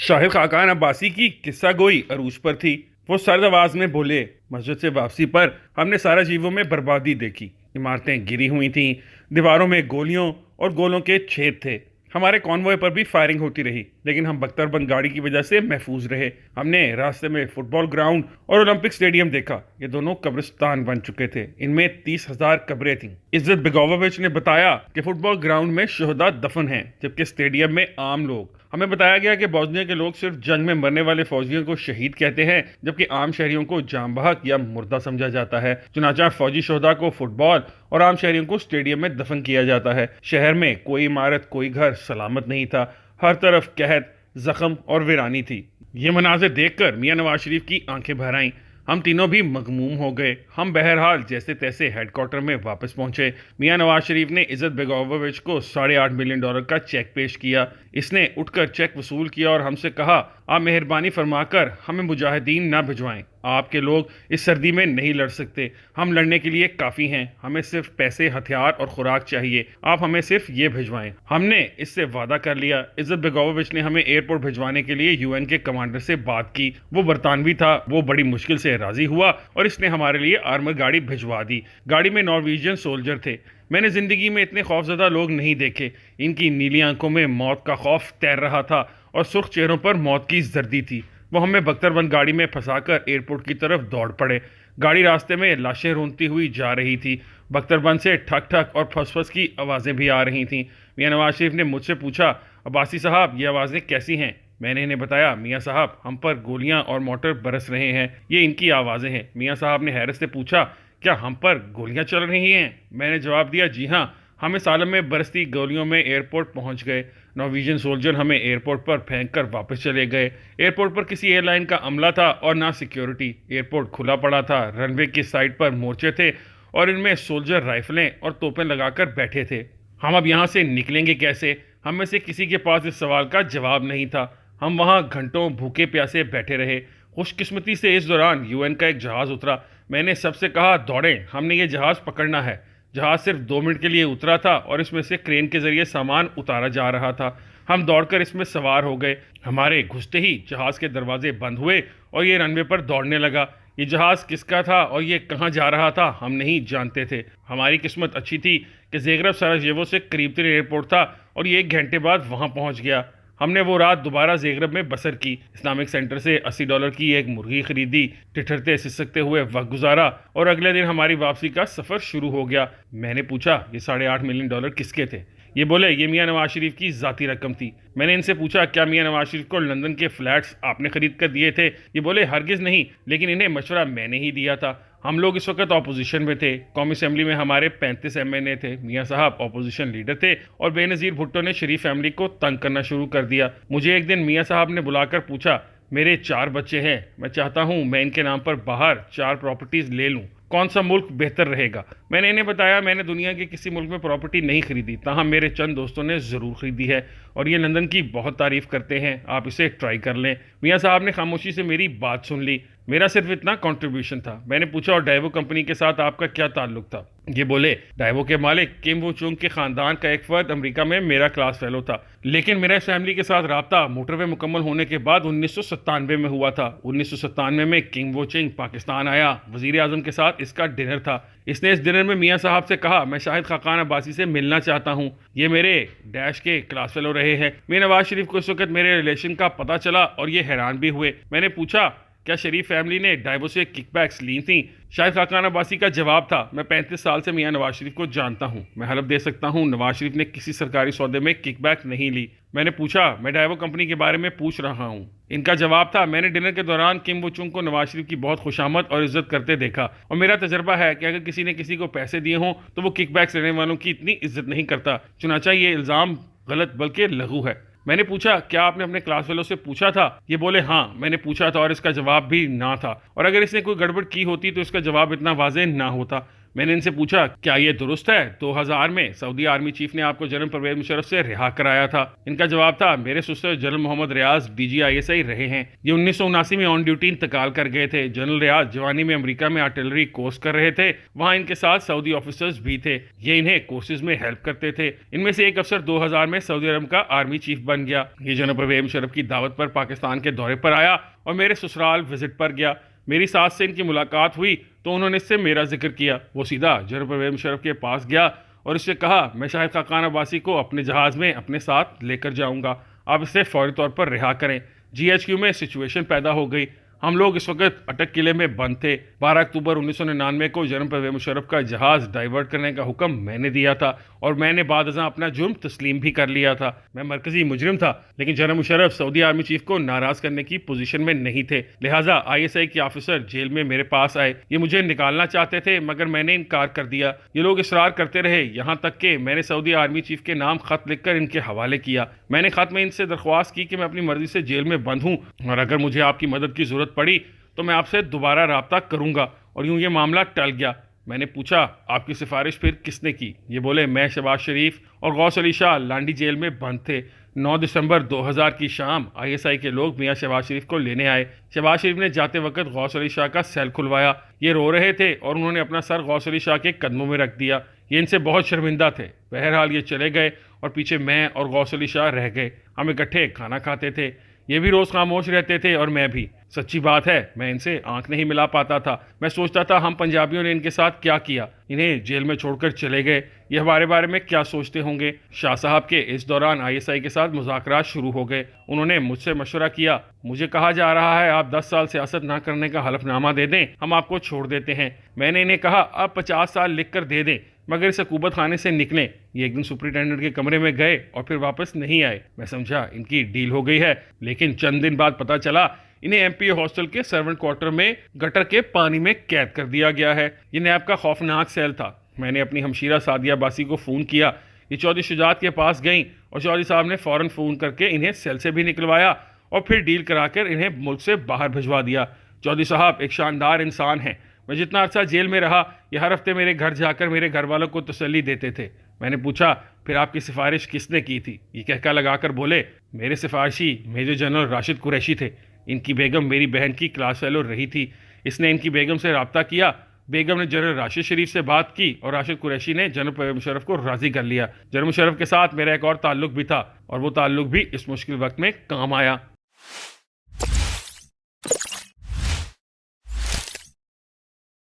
शाहिद खाकान अब्बासी की किस्सा गोई अरूज पर थी। वो सर्द आवाज में बोले, मस्जिद से वापसी पर हमने साराजीवो में बर्बादी देखी। इमारतें गिरी हुई थीं, दीवारों में गोलियों और गोलों के छेद थे। हमारे कॉन्वॉय पर भी फायरिंग होती रही, लेकिन हम बख्तरबंद गाड़ी की वजह से महफूज रहे। हमने रास्ते में फुटबॉल ग्राउंड और ओलंपिक स्टेडियम देखा। ये दोनों कब्रिस्तान बन चुके थे। इनमें 30,000 कब्रें थीं। इज्जत बेगोवोविच ने बताया कि फुटबॉल ग्राउंड में शहदा दफन हैं, जबकि स्टेडियम में आम लोग। हमें बताया गया कि बोस्निया के लोग सिर्फ जंग में मरने वाले फौजियों को शहीद कहते हैं, जबकि आम शहरियों को जाम बहक या मुर्दा समझा जाता है। चुनाचा फौजी शोहदा को फुटबॉल और आम शहरियों को स्टेडियम में दफन किया जाता है। शहर में कोई इमारत, कोई घर सलामत नहीं था। हर तरफ कहत, जख्म और वीरानी थी। ये मनाजिर देखकर मियां नवाज शरीफ की आंखें भर आईं। हम तीनों भी मगमूम हो गए। हम बहरहाल जैसे तैसे हेडक्वार्टर में वापस पहुंचे। मियां नवाज शरीफ ने इज्जत बेगोवोविच को $8.5 मिलियन का चेक पेश किया। इसने उठकर चेक वसूल किया और हमसे कहा, आप मेहरबानी फरमाकर हमें मुजाहिदीन ना भिजवाएं। आपके लोग इस सर्दी में नहीं लड़ सकते। हम लड़ने के लिए काफ़ी हैं। हमें सिर्फ पैसे, हथियार और खुराक चाहिए। आप हमें सिर्फ ये भिजवाएं। हमने इससे वादा कर लिया। इज्जत बेगोवोविच ने हमें एयरपोर्ट भिजवाने के लिए यूएन के कमांडर से बात की। वो बरतानवी था। वो बड़ी मुश्किल से राजी हुआ और इसने हमारे लिए आर्मर गाड़ी भिजवा दी। गाड़ी में नॉर्वेजियन सोल्जर थे। मैंने जिंदगी में इतने खौफजदा लोग नहीं देखे। इनकी नीली आंखों में मौत का खौफ तैर रहा था और सुर्ख चेहरों पर मौत की जर्दी थी। वो हमें बख्तरबंद गाड़ी में फंसाकर एयरपोर्ट की तरफ दौड़ पड़े। गाड़ी रास्ते में लाशें रोनती हुई जा रही थी। बख्तरबंद से ठक ठक और फसफस की आवाज़ें भी आ रही थीं। मियां नवाज शरीफ ने मुझसे पूछा, अब्बासी साहब, ये आवाज़ें कैसी हैं? मैंने इन्हें बताया, मियां साहब, हम पर गोलियां और मोटर बरस रहे हैं। ये इनकी आवाज़ें हैं। मियां साहब ने हैरत से पूछा, क्या हम पर गोलियां चल रही हैं? मैंने जवाब दिया, जी हाँ। हम इस आलम में बरसती गोलियों में एयरपोर्ट पहुंच गए। नॉर्वेजियन सोल्जर हमें एयरपोर्ट पर फेंक कर वापस चले गए। एयरपोर्ट पर किसी एयरलाइन का अमला था और ना सिक्योरिटी। एयरपोर्ट खुला पड़ा था। रनवे की साइड पर मोर्चे थे और इनमें सोल्जर राइफलें और तोपें लगाकर बैठे थे। हम अब यहाँ से निकलेंगे कैसे? हम में से किसी के पास इस सवाल का जवाब नहीं था। हम वहाँ घंटों भूखे प्यासे बैठे रहे। खुशकिस्मती से इस दौरान यूएन का एक जहाज़ उतरा। मैंने सबसे कहा, दौड़ें, हमने ये जहाज़ पकड़ना है। जहाज़ सिर्फ 2 मिनट के लिए उतरा था और इसमें से क्रेन के जरिए सामान उतारा जा रहा था। हम दौड़कर इसमें सवार हो गए। हमारे घुसते ही जहाज़ के दरवाजे बंद हुए और ये रनवे पर दौड़ने लगा। ये जहाज़ किसका था और ये कहाँ जा रहा था, हम नहीं जानते थे। हमारी किस्मत अच्छी थी कि ज़ेग्रेब सराजेवो से करीब तरीन एयरपोर्ट था और ये 1 घंटे बाद वहाँ पहुँच गया। हमने वो रात दोबारा ज़ेग्रेब में बसर की। इस्लामिक सेंटर से $80 की एक मुर्गी खरीदी, ठिठुरते सिसकते हुए वक्त गुजारा और अगले दिन हमारी वापसी का सफ़र शुरू हो गया। मैंने पूछा, ये $8.5 मिलियन किसके थे? ये बोले, ये मियां नवाज शरीफ की ज़ाती रकम थी। मैंने इनसे पूछा, क्या मियां नवाज शरीफ को लंदन के फ्लैट्स आपने खरीद कर दिए थे? ये बोले, हरगिज़ नहीं, लेकिन इन्हें मशवरा मैंने ही दिया था। हम लोग इस वक्त अपोजिशन में थे। कौमी असेंबली में हमारे 35 एमएनए थे। मियां साहब अपोजिशन लीडर थे और बेनज़ीर भुट्टो ने शरीफ फैमिली को तंग करना शुरू कर दिया। मुझे एक दिन मियां साहब ने बुलाकर पूछा, मेरे 4 बच्चे हैं, मैं चाहता हूँ मैं इनके नाम पर बाहर 4 प्रॉपर्टीज़ ले लूँ, कौन सा मुल्क बेहतर रहेगा? मैंने इन्हें बताया, मैंने दुनिया के किसी मुल्क में प्रॉपर्टी नहीं खरीदी, ताहम मेरे चंद दोस्तों ने ज़रूर खरीदी है और ये लंदन की बहुत तारीफ़ करते हैं। आप इसे ट्राई कर लें। मियां साहब ने खामोशी से मेरी बात सुन ली। मेरा सिर्फ इतना कंट्रीब्यूशन था। मैंने पूछा, और डाइवो कंपनी के साथ आपका क्या ताल्लुक था? ये बोले, डाइवो के मालिक किम वो चुंग के ख़ानदान का एक फ़र्द अमेरिका में मेरा क्लास फेलो था, लेकिन मेरा इस फैमिली के साथ रब्ता मोटरवे मुकम्मल होने के बाद 1997 में हुआ था। 1997 में किंग वो चिंग पाकिस्तान आया। वज़ीर आज़म के साथ इसका डिनर था। इसने इस डिनर में मियां साहब से कहा, मैं शाहिद खाकान अब्बासी से मिलना चाहता हूँ। ये मेरे डैश के क्लास फेलो रहे हैं। मियां नवाज शरीफ को इस वक्त मेरे रिलेशन का पता चला और ये हैरान भी हुए। मैंने पूछा, क्या शरीफ फैमिली ने डाइवो से किकबैक्स ली थी? शाहिद खाकान अब्बासी का जवाब था, मैं 35 साल से मियां नवाज शरीफ को जानता हूं। मैं हलफ दे सकता हूं नवाज शरीफ ने किसी सरकारी सौदे में किकबैक नहीं ली। मैंने पूछा, मैं डाइवो कंपनी के बारे में पूछ रहा हूं। इनका जवाब था, मैंने डिनर के दौरान किम वो चुंग को नवाज शरीफ की बहुत खुशामद और इज्जत करते देखा और मेरा तजर्बा है कि अगर किसी ने किसी को पैसे दिए हों तो वो किकबैक्स लेने वालों की इतनी इज्जत नहीं करता। चुनाचा ये इल्ज़ाम गलत बल्कि लघु है। मैंने पूछा, क्या आपने अपने क्लास फेलो से पूछा था? ये बोले, हाँ, मैंने पूछा था और इसका जवाब भी ना था, और अगर इसने कोई गड़बड़ की होती तो इसका जवाब इतना वाज़ेह ना होता। मैंने इनसे पूछा, क्या ये दुरुस्त है 2000 में सऊदी आर्मी चीफ ने आपको जनरल परवेज मुशर्रफ से रिहा कराया था? इनका जवाब था, मेरे ससुर जनरल मोहम्मद रियाज DGISI रहे हैं। ये 1979 में ऑन ड्यूटी इंतकाल कर गए थे। जनरल रियाज जवानी में अमेरिका में आर्टिलरी कोर्स कर रहे थे। वहाँ इनके साथ सऊदी ऑफिसर्स भी थे। ये इन्हें कोर्सेज में हेल्प करते थे। इनमें से एक अफसर 2000 में सऊदी अरब का आर्मी चीफ बन गया। ये जनरल परवेज मुशर्रफ की दावत पर पाकिस्तान के दौरे पर आया और मेरे ससुराल विजिट पर गया। मेरी सास से इनकी मुलाकात हुई तो उन्होंने इससे मेरा जिक्र किया। वो सीधा जनरल परवेज मुशर्रफ के पास गया और इससे कहा, मैं शाहिद खाकान अब्बासी को अपने जहाज में अपने साथ लेकर जाऊंगा, आप इसे फौरी तौर पर रिहा करें। GHQ में सिचुएशन पैदा हो गई। हम लोग इस वक्त अटक किले में बंद थे। 12 अक्टूबर 1999 को जनरल परवेज मुशर्रफ का जहाज डाइवर्ट करने का हुक्म मैंने दिया था और मैंने बाद अज़ां अपना जुर्म तस्लीम भी कर लिया था। मैं मरकजी मुजरिम था, लेकिन general Musharraf Saudi army chief को नाराज करने की पोजीशन में नहीं थे। लिहाजा ISI के ऑफिसर जेल में मेरे पास आए। ये मुझे निकालना चाहते थे मगर मैंने इनकार कर दिया। ये लोग इसरार करते रहे, यहाँ तक कि मैंने सऊदी आर्मी चीफ के नाम खत लिखकर इनके हवाले किया। मैंने खत में इनसे दरख्वास्त की कि मैं अपनी मर्जी से जेल में बंद हूँ और अगर मुझे आपकी मदद की जरूरत पड़ी तो मैं आपसे दोबारा राब्ता करूंगा। और यूं ये मामला टल गया। मैंने पूछा, आपकी सिफारिश फिर किसने की? ये बोले, मैं शहबाज शरीफ और गौस अली शाह लांडी जेल में बंद थे। 9 दिसंबर 2000 की शाम ISI के लोग मियाँ शहबाज शरीफ को लेने आए। शहबाज शरीफ ने जाते वक्त गौस अली शाह का सेल खुलवाया। ये रो रहे थे और उन्होंने अपना सर गौस अली शाह के कदमों में रख दिया। ये इनसे बहुत शर्मिंदा थे। बहरहाल ये चले गए और पीछे मैं और गौस अली शाह रह गए। हम इकट्ठे खाना खाते थे। ये भी रोज़ खामोश रहते थे और मैं भी। सच्ची बात है, मैं इनसे आंख नहीं मिला पाता था। मैं सोचता था हम पंजाबियों ने इनके साथ क्या किया, इन्हें जेल में छोड़कर चले गए। ये हमारे बारे में क्या सोचते होंगे। शाह साहब के इस दौरान ISI के साथ मुज़ाकरात शुरू हो गए। उन्होंने मुझसे मशवरा किया। मुझे कहा जा रहा है आप 10 साल सियासत ना करने का हलफनामा दे दें, हम आपको छोड़ देते हैं। मैंने इन्हें कहा, आप 50 साल लिख कर दे दें मगर इस हुकूमत खाने से निकलें। ये एक दिन सुपरिटेंडेंट के कमरे में गए और फिर वापस नहीं आए। मैं समझा इनकी डील हो गई है, लेकिन चंद दिन बाद पता चला इन्हें MPA हॉस्टल के सर्वेंट क्वार्टर में गटर के पानी में कैद कर दिया गया है। ये नैब का खौफनाक सेल था। मैंने अपनी हमशीरा सादिया अब्बासी को फ़ोन किया। ये चौधरी शुजात के पास गईं और चौधरी साहब ने फ़ौरन फ़ोन करके इन्हें सेल से भी निकलवाया और फिर डील कराकर इन्हें मुल्क से बाहर भिजवा दिया। चौधरी साहब एक शानदार इंसान हैं। मैं जितना अर्सा जेल में रहा, ये हर हफ्ते मेरे घर जाकर मेरे घर वालों को तसल्ली देते थे। मैंने पूछा, फिर आपकी सिफारिश किसने की थी? ये कहका लगाकर बोले, मेरे सिफारशी मेजर जनरल राशिद कुरैशी थे। इनकी बेगम मेरी बहन की क्लास फेलो रही थी। इसने इनकी बेगम से रब्ता किया। बेगम ने जनरल राशिद शरीफ से बात की और राशिद कुरैशी ने जनरल परवेज मुशर्रफ को राज़ी कर लिया। जनरल मुशर्रफ के साथ मेरा एक और ताल्लुक भी था और वो ताल्लुक भी इस मुश्किल वक्त में काम आया।